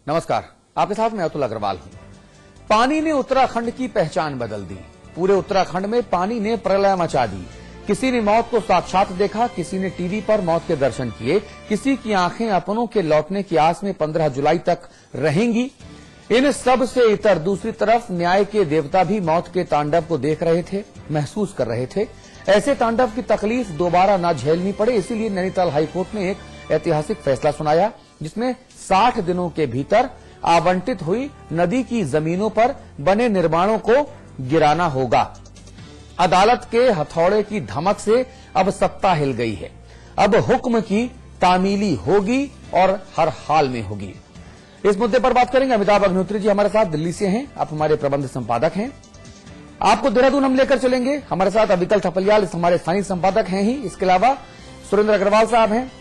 नमस्कार, आपके साथ मैं अतुल अग्रवाल हूं। पानी ने उत्तराखंड की पहचान बदल दी। पूरे उत्तराखंड में पानी ने प्रलय मचा दी। किसी ने मौत को साक्षात देखा, किसी ने टीवी पर मौत के दर्शन किए, किसी की आंखें अपनों के लौटने की आस में 15 जुलाई तक रहेंगी। इन सब से इतर दूसरी तरफ न्याय के देवता भी मौत के तांडव को देख रहे थे, महसूस कर रहे थे। ऐसे तांडव की तकलीफ दोबारा न झेलनी पड़े, इसीलिए नैनीताल हाईकोर्ट ने एक ऐतिहासिक फैसला सुनाया, जिसमें 60 दिनों के भीतर आवंटित हुई नदी की जमीनों पर बने निर्माणों को गिराना होगा। अदालत के हथौड़े की धमक से अब सत्ता हिल गई है। अब हुक्म की तामीली होगी और हर हाल में होगी। इस मुद्दे पर बात करेंगे। अमिताभ अग्निहोत्री जी हमारे साथ दिल्ली से हैं, आप हमारे प्रबंध संपादक हैं। आपको देहरादून हम लेकर चलेंगे। हमारे साथ अविकल थपलियाल हमारे स्थानीय संपादक हैं ही। इसके अलावा सुरेंद्र अग्रवाल साहब हैं,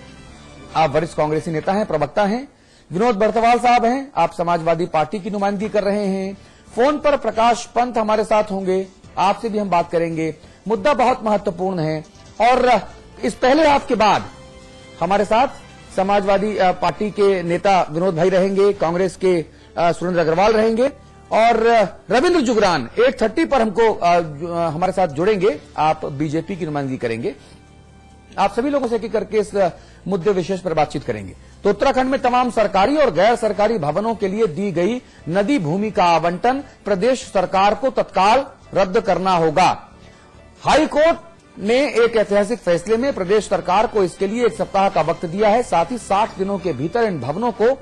आप वरिष्ठ कांग्रेसी नेता हैं, प्रवक्ता हैं। विनोद बर्तवाल साहब हैं, आप समाजवादी पार्टी की नुमाइंदगी कर रहे हैं। फोन पर प्रकाश पंत हमारे साथ होंगे, आपसे भी हम बात करेंगे। मुद्दा बहुत महत्वपूर्ण है और इस पहले हाफ के बाद हमारे साथ समाजवादी पार्टी के नेता विनोद भाई रहेंगे, कांग्रेस के सुरेंद्र अग्रवाल रहेंगे और रविंद्र जुगरान 8:30 पर हमको हमारे साथ जुड़ेंगे। आप बीजेपी की नुमाइंदगी करेंगे। आप सभी लोगों से एक करके इस मुद्दे विशेष पर बातचीत करेंगे। तो उत्तराखंड में तमाम सरकारी और गैर सरकारी भवनों के लिए दी गई नदी भूमि का आवंटन प्रदेश सरकार को तत्काल रद्द करना होगा। हाईकोर्ट ने एक ऐतिहासिक फैसले में प्रदेश सरकार को इसके लिए 1 सप्ताह का वक्त दिया है। साथ ही 60 दिनों के भीतर इन भवनों को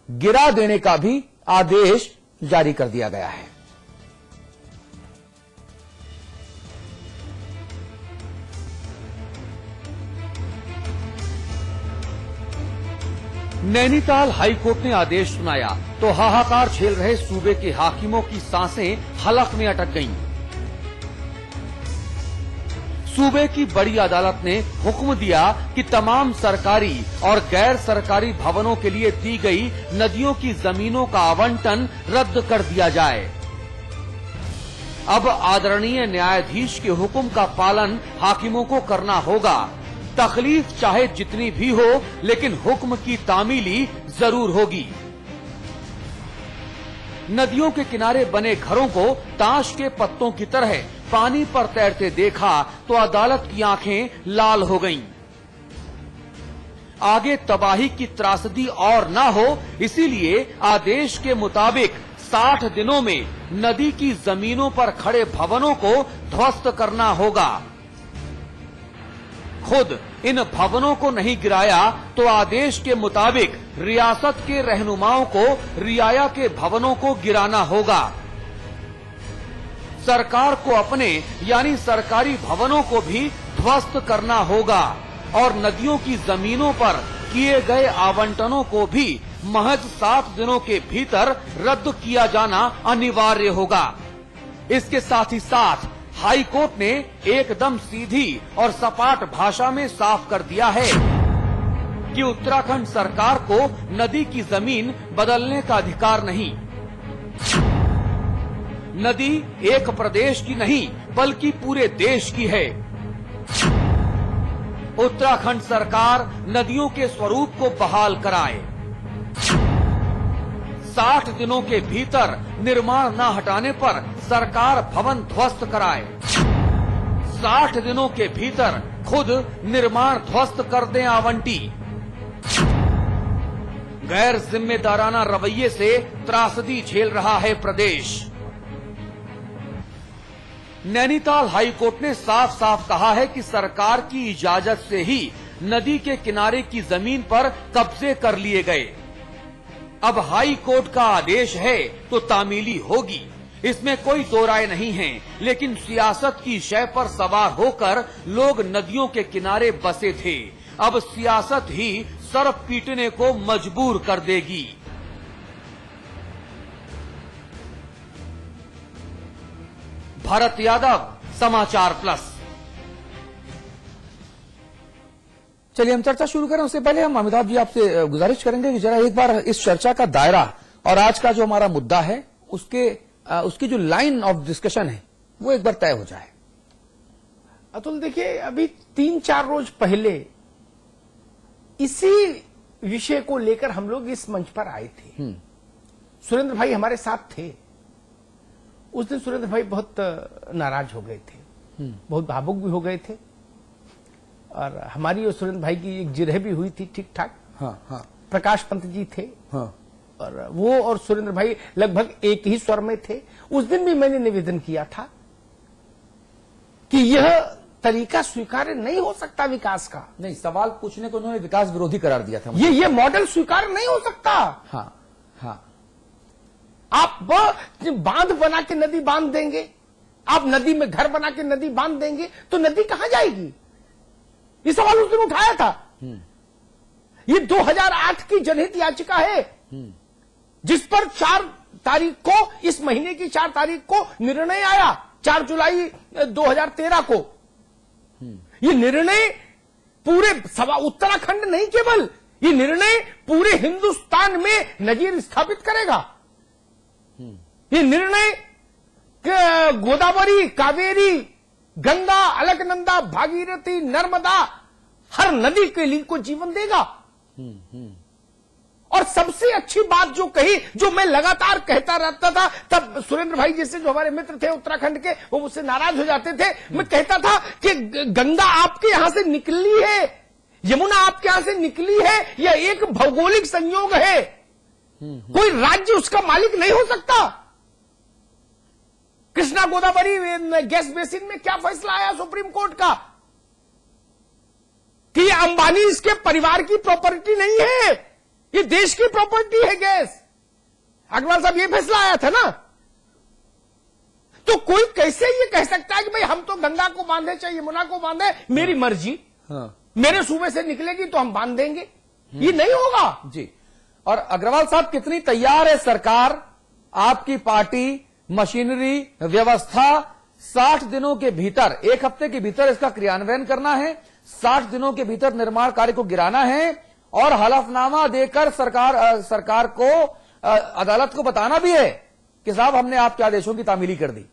गिरा देने का भी आदेश जारी कर दिया गया है। नैनीताल हाईकोर्ट ने आदेश सुनाया तो हाहाकार झेल रहे सूबे के हाकिमों की सांसें हलक में अटक गईं। सूबे की बड़ी अदालत ने हुक्म दिया कि तमाम सरकारी और गैर सरकारी भवनों के लिए दी गई नदियों की जमीनों का आवंटन रद्द कर दिया जाए। अब आदरणीय न्यायाधीश के हुक्म का पालन हाकिमों को करना होगा। तकलीफ चाहे जितनी भी हो, लेकिन हुक्म की तामीली जरूर होगी। नदियों के किनारे बने घरों को ताश के पत्तों की तरह पानी पर तैरते देखा तो अदालत की आंखें लाल हो गईं। आगे तबाही की त्रासदी और ना हो, इसीलिए आदेश के मुताबिक 60 दिनों में नदी की जमीनों पर खड़े भवनों को ध्वस्त करना होगा। खुद इन भवनों को नहीं गिराया तो आदेश के मुताबिक रियासत के रहनुमाओं को रियाया के भवनों को गिराना होगा। सरकार को अपने यानी सरकारी भवनों को भी ध्वस्त करना होगा और नदियों की जमीनों पर किए गए आवंटनों को भी महज 60 दिनों के भीतर रद्द किया जाना अनिवार्य होगा। इसके साथ ही साथ हाई कोर्ट ने एकदम सीधी और सपाट भाषा में साफ कर दिया है कि उत्तराखंड सरकार को नदी की जमीन बदलने का अधिकार नहीं। नदी एक प्रदेश की नहीं बल्कि पूरे देश की है। उत्तराखंड सरकार नदियों के स्वरूप को बहाल कराए। 60 दिनों के भीतर निर्माण न हटाने पर सरकार भवन ध्वस्त कराए। 60 दिनों के भीतर खुद निर्माण ध्वस्त कर दें आवंटी। गैर जिम्मेदाराना रवैये से त्रासदी झेल रहा है प्रदेश। नैनीताल हाईकोर्ट ने साफ साफ कहा है कि सरकार की इजाजत से ही नदी के किनारे की जमीन पर कब्जे कर लिए गए। अब हाई कोर्ट का आदेश है तो तामीली होगी, इसमें कोई दो राय नहीं है। लेकिन सियासत की शय पर सवार होकर लोग नदियों के किनारे बसे थे। अब सियासत ही सर पीटने को मजबूर कर देगी। भरत यादव, समाचार प्लस। चलिए हम चर्चा शुरू करें। उससे पहले हम अमिताभ जी आपसे गुजारिश करेंगे कि जरा एक बार इस चर्चा का दायरा और आज का जो हमारा मुद्दा है उसकी जो लाइन ऑफ डिस्कशन है वो एक बार तय हो जाए। अतुल देखिए, अभी 3-4 रोज पहले इसी विषय को लेकर हम लोग इस मंच पर आए थे सुरेंद्र भाई हमारे साथ थे। उस दिन सुरेंद्र भाई बहुत नाराज हो गए थे, बहुत भावुक भी हो गए थे, और हमारी और सुरेंद्र भाई की एक जिरह भी हुई थी ठीक ठाक। हाँ हाँ प्रकाश पंत जी थे, हाँ और वो और सुरेंद्र भाई लगभग एक ही स्वर में थे। उस दिन भी मैंने निवेदन किया था कि यह तरीका स्वीकार्य नहीं हो सकता विकास का। नहीं, सवाल पूछने को उन्होंने विकास विरोधी करार दिया था। ये मॉडल स्वीकार नहीं हो सकता। हाँ हाँ आप बांध बना के नदी बांध देंगे, आप नदी में घर बना के नदी बांध देंगे तो नदी कहां जाएगी? ये सवाल उस दिन उठाया था। ये 2008 की जनहित याचिका है, जिस पर 4 तारीख को, इस महीने की 4 तारीख को निर्णय आया, 4 जुलाई 2013 को। ये निर्णय पूरे उत्तराखंड नहीं केवल, ये निर्णय पूरे हिंदुस्तान में नजीर स्थापित करेगा। ये निर्णय गोदावरी, कावेरी, गंगा, अलकनंदा, भागीरथी, नर्मदा, हर नदी के लिए को जीवन देगा। और सबसे अच्छी बात जो कही, जो मैं लगातार कहता रहता था, तब सुरेंद्र भाई जैसे जो हमारे मित्र थे उत्तराखंड के, वो मुझसे नाराज हो जाते थे। मैं कहता था कि गंगा आपके यहां से निकली है, यमुना आपके यहां से निकली है, यह एक भौगोलिक संयोग है, कोई राज्य उसका मालिक नहीं हो सकता। कृष्णा गोदावरी गैस बेसिन में क्या फैसला आया सुप्रीम कोर्ट का कि ये अंबानी इसके परिवार की प्रॉपर्टी नहीं है, ये देश की प्रॉपर्टी है गैस। अग्रवाल साहब, ये फैसला आया था ना। तो कोई कैसे ये कह सकता है कि भाई हम तो गंगा को बांधे चाहे यमुना को बांधे, मेरी मर्जी, मेरे सूबे से निकलेगी तो हम बांध देंगे? ये नहीं होगा जी। और अग्रवाल साहब, कितनी तैयार है सरकार, आपकी पार्टी, मशीनरी, व्यवस्था 60 दिनों के भीतर, 1 हफ्ते के भीतर इसका क्रियान्वयन करना है, 60 दिनों के भीतर निर्माण कार्य को गिराना है और हलफनामा देकर सरकार को अदालत को बताना भी है कि साहब हमने आपके आदेशों की तामीली कर दी।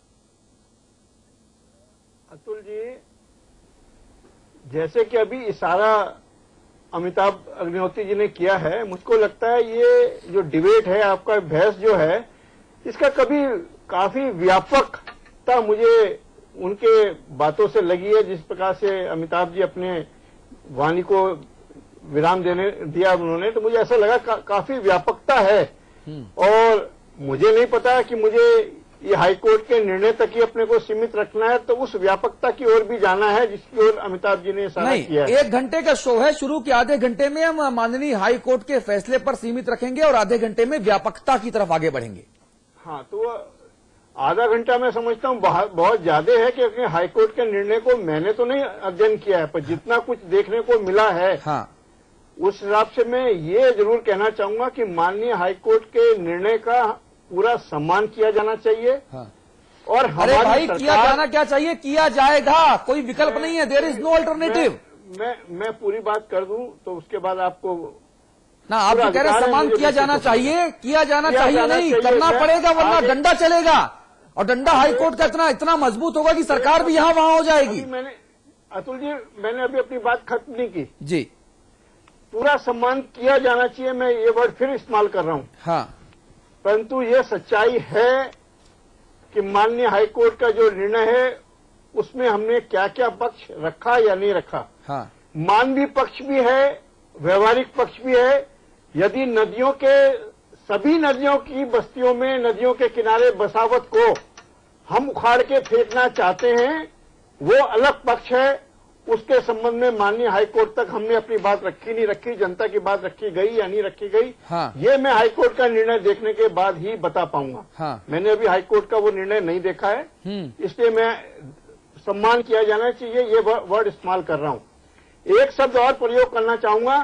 अतुल जी, जैसे कि अभी इशारा अमिताभ अग्निहोत्री जी ने किया है, मुझको लगता है ये जो डिबेट है, आपका बहस जो है, इसका कभी काफी व्यापकता मुझे उनके बातों से लगी है। जिस प्रकार से अमिताभ जी अपने वाणी को विराम दिया उन्होंने, तो मुझे ऐसा लगा काफी व्यापकता है। और मुझे नहीं पता कि मुझे ये हाईकोर्ट के निर्णय तक ही अपने को सीमित रखना है, तो उस व्यापकता की ओर भी जाना है जिसकी ओर अमिताभ जी ने इशारा किया है। 1 घंटे का शो है, शुरू के आधे घंटे में हम माननीय हाईकोर्ट के फैसले पर सीमित रखेंगे और आधे घंटे में व्यापकता की तरफ आगे बढ़ेंगे। हाँ, तो आधा घंटा मैं समझता हूँ बहुत ज्यादा है, क्योंकि हाईकोर्ट के निर्णय को मैंने तो नहीं अध्ययन किया है, पर जितना कुछ देखने को मिला है, हाँ, उस हिसाब से मैं ये जरूर कहना चाहूंगा कि माननीय हाईकोर्ट के निर्णय का पूरा सम्मान किया जाना चाहिए। हाँ। और अरे भाई, किया जाना क्या चाहिए, किया जाएगा, कोई विकल्प नहीं है, देयर इज नो अल्टरनेटिव। मैं पूरी बात कर दूं तो उसके बाद आपको ना, आप जो कह रहे हैं सम्मान किया जाना चाहिए, किया जाना चाहिए नहीं, करना पड़ेगा, वरना डंडा चलेगा, और डंडा हाईकोर्ट का इतना मजबूत होगा कि सरकार भी यहाँ वहां हो जाएगी। अतुल जी, मैंने अभी अपनी बात खत्म नहीं की जी। पूरा सम्मान किया जाना चाहिए, मैं ये वर्ड फिर इस्तेमाल कर रहा हूं। हाँ, परंतु ये सच्चाई है कि माननीय हाईकोर्ट का जो निर्णय है उसमें हमने क्या क्या पक्ष रखा या नहीं रखा। हाँ, मानवीय पक्ष भी है, व्यवहारिक पक्ष भी है। यदि नदियों के, सभी नदियों की बस्तियों में, नदियों के किनारे बसावट को हम उखाड़ के फेंकना चाहते हैं, वो अलग पक्ष है। उसके संबंध में माननीय हाईकोर्ट तक हमने अपनी बात रखी नहीं रखी, जनता की बात रखी गई या नहीं रखी गई, हाँ, ये मैं हाईकोर्ट का निर्णय देखने के बाद ही बता पाऊंगा। हाँ, मैंने अभी हाईकोर्ट का वो निर्णय नहीं देखा है, इसलिए मैं सम्मान किया जाना चाहिए ये वर्ड इस्तेमाल कर रहा हूं। एक शब्द और प्रयोग करना चाहूंगा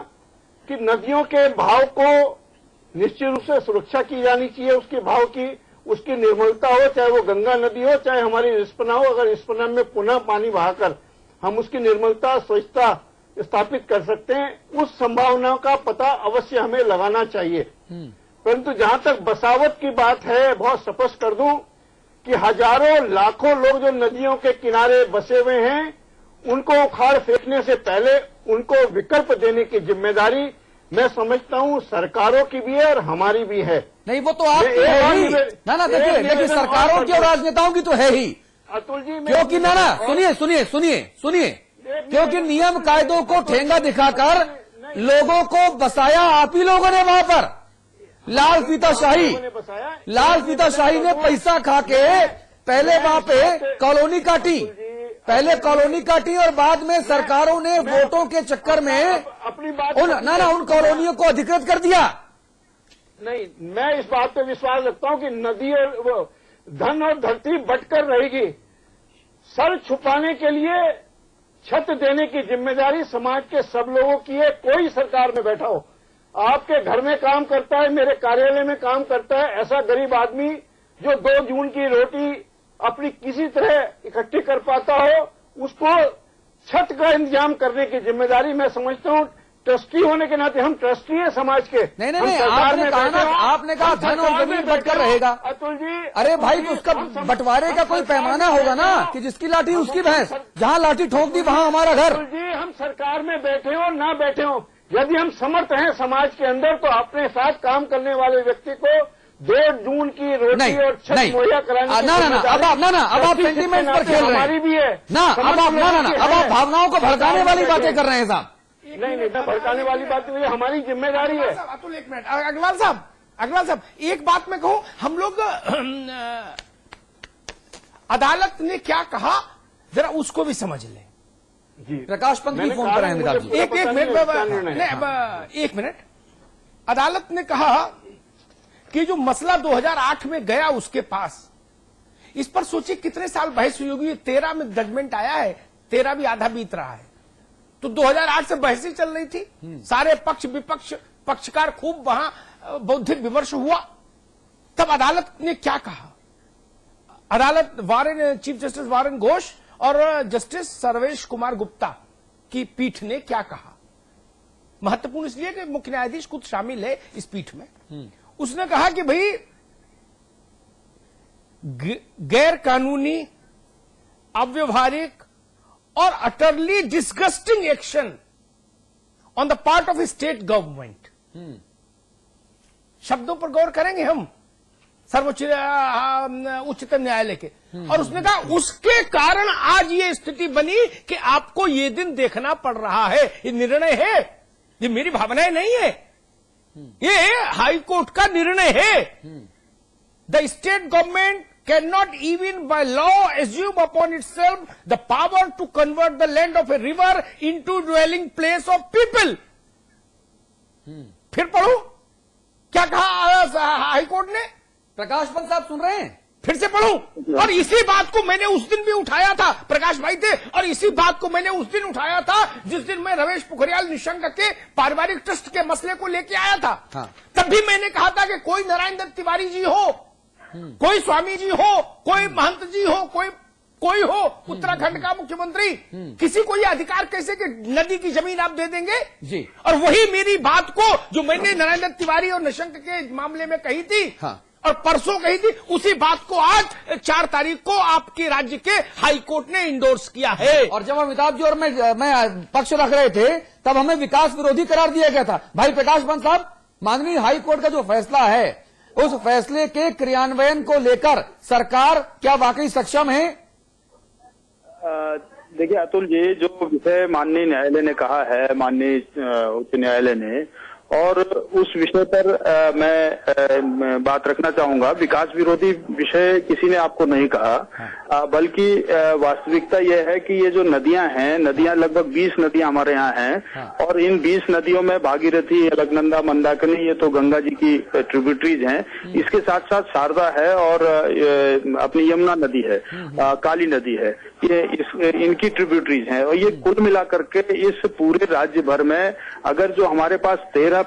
कि नदियों के भाव को निश्चित रूप से सुरक्षा की जानी चाहिए, उसके भाव की, उसकी निर्मलता हो, चाहे वो गंगा नदी हो, चाहे हमारी रिस्पना हो। अगर रिस्पना में पुनः पानी बहाकर हम उसकी निर्मलता, स्वच्छता स्थापित कर सकते हैं, उस संभावना का पता अवश्य हमें लगाना चाहिए। परंतु जहां तक बसावट की बात है, बहुत स्पष्ट कर दूं कि हजारों लाखों लोग जो नदियों के किनारे बसे हुए हैं, उनको उखाड़ फेंकने से पहले उनको विकल्प देने की जिम्मेदारी मैं समझता हूं सरकारों की भी है और हमारी भी है। नहीं, वो तो आपकी है ही। ना देखिए सरकारों की और राजनेताओं की तो है ही, अतुल जी, क्योंकि सुनिए क्योंकि नियम कायदों को ठेंगा दिखाकर लोगों को बसाया आप ही लोगों ने वहां पर। लाल फीताशाही ने पैसा खा के पहले वहां पे कॉलोनी काटी और बाद में सरकारों ने वोटों के चक्कर में अपनी बात उन कॉलोनियों को अधिकृत कर दिया। नहीं, मैं इस बात पे विश्वास रखता हूं कि नदी और वो धन और धरती बटकर रहेगी। सर छुपाने के लिए छत देने की जिम्मेदारी समाज के सब लोगों की है। कोई सरकार में बैठा हो, आपके घर में काम करता है, मेरे कार्यालय में काम करता है, ऐसा गरीब आदमी जो 2 जून की रोटी अपनी किसी तरह इकट्ठी कर पाता हो, उसको छत का इंतजाम करने की जिम्मेदारी मैं समझता हूं। ट्रस्टी होने के नाते हम ट्रस्टी हैं समाज के। नहीं, आपने कहा धन और जमीन बटकर रहेगा। अतुल जी, अरे भाई, तो उसका बंटवारे का कोई पैमाना होगा ना, कि जिसकी लाठी उसकी भैंस, जहां लाठी ठोक दी वहां हमारा घर। अतुल जी, हम सरकार में बैठे हो ना बैठे हो, यदि हम समर्थ हैं समाज के अंदर, तो अपने साथ काम करने वाले व्यक्ति को 2 जून की रोटी और छत मुहैया कराने अब आप सेंटीमेंट पर खेल रहे हैं। हमारी भी है ना। अब आप भावनाओं को भड़काने वाली बातें कर रहे हैं साहब। नहीं, भड़काने वाली बात नहीं, हमारी जिम्मेदारी है। अतुल, एक मिनट, अग्रवाल साहब, एक बात मैं कहूं, हम लोग अदालत ने क्या कहा जरा उसको भी समझ लें। जी, प्रकाश पंत भी फोन पर हैं अमिताभ जी। एक मिनट। अदालत ने कहा कि जो मसला 2008 में गया उसके पास, इस पर सोचिए कितने साल बहस हुई होगी। 13 में जजमेंट आया है, 13 भी आधा बीत रहा है, तो 2008 से बहस ही चल रही थी। सारे पक्ष विपक्ष पक्षकार खूब वहां बौद्धिक विमर्श हुआ। तब अदालत ने क्या कहा? अदालत चीफ जस्टिस वारेन घोष और जस्टिस सर्वेश कुमार गुप्ता की पीठ ने क्या कहा? महत्वपूर्ण इसलिए कि मुख्य न्यायाधीश खुद शामिल है इस पीठ में। उसने कहा कि भाई गैर कानूनी, अव्यवहारिक और utterly disgusting action on the part of state government. शब्दों पर गौर करेंगे हम उच्चतम न्यायालय के। और उसने कहा उसके कारण आज ये स्थिति बनी कि आपको ये दिन देखना पड़ रहा है। ये निर्णय है, ये मेरी भावनाएं नहीं है, ये हाई कोर्ट का निर्णय है। The state government cannot even by law assume upon itself the power to convert the land of a river into dwelling place of people। फिर पढ़ो क्या कहा हाई कोर्ट ने। प्रकाश पंत साहब सुन रहे हैं? फिर से पढ़ो। और इसी बात को मैंने उस दिन भी उठाया था, प्रकाश भाई थे, और इसी बात को मैंने उस दिन उठाया था जिस दिन मैं रमेश पोखरियाल निशंक के पारिवारिक ट्रस्ट के मसले को लेके आया था। हाँ। तब भी मैंने कहा था कि कोई नारायण दत्त तिवारी जी हो, कोई स्वामी जी हो, कोई महंत जी हो, कोई हो उत्तराखंड का मुख्यमंत्री, किसी को यह अधिकार कैसे कि नदी की जमीन आप दे देंगे जी। और वही मेरी बात को जो मैंने नारायण दत्त तिवारी और निशंक के मामले में कही थी, हाँ। और परसों कही थी, उसी बात को आज 4 तारीख को आपके राज्य के हाई कोर्ट ने इंडोर्स किया है। और जब अमिताभ जी और मैं पक्ष रख रहे थे तब हमें विकास विरोधी करार दिया गया था। भाई प्रकाश पंत साहब, माननीय हाई कोर्ट का जो फैसला है, उस फैसले के क्रियान्वयन को लेकर सरकार क्या वाकई सक्षम है? देखिए अतुल जी, जो विषय माननीय न्यायालय ने कहा है, माननीय उच्च न्यायालय ने, और उस विषय पर मैं बात रखना चाहूंगा। विकास विरोधी विषय किसी ने आपको नहीं कहा, बल्कि वास्तविकता यह है कि ये जो नदियां हैं, नदियां लगभग 20 नदियां हमारे यहाँ हैं, और इन 20 नदियों में भागीरथी, अलकनंदा, मंदाकिनी, ये तो गंगा जी की ट्रिब्यूटरीज हैं। इसके साथ साथ शारदा है और अपनी यमुना नदी है, काली नदी है, ये इनकी ट्रिब्यूटरीज हैं। और ये कुल मिलाकर के इस पूरे राज्य भर में अगर जो हमारे पास 13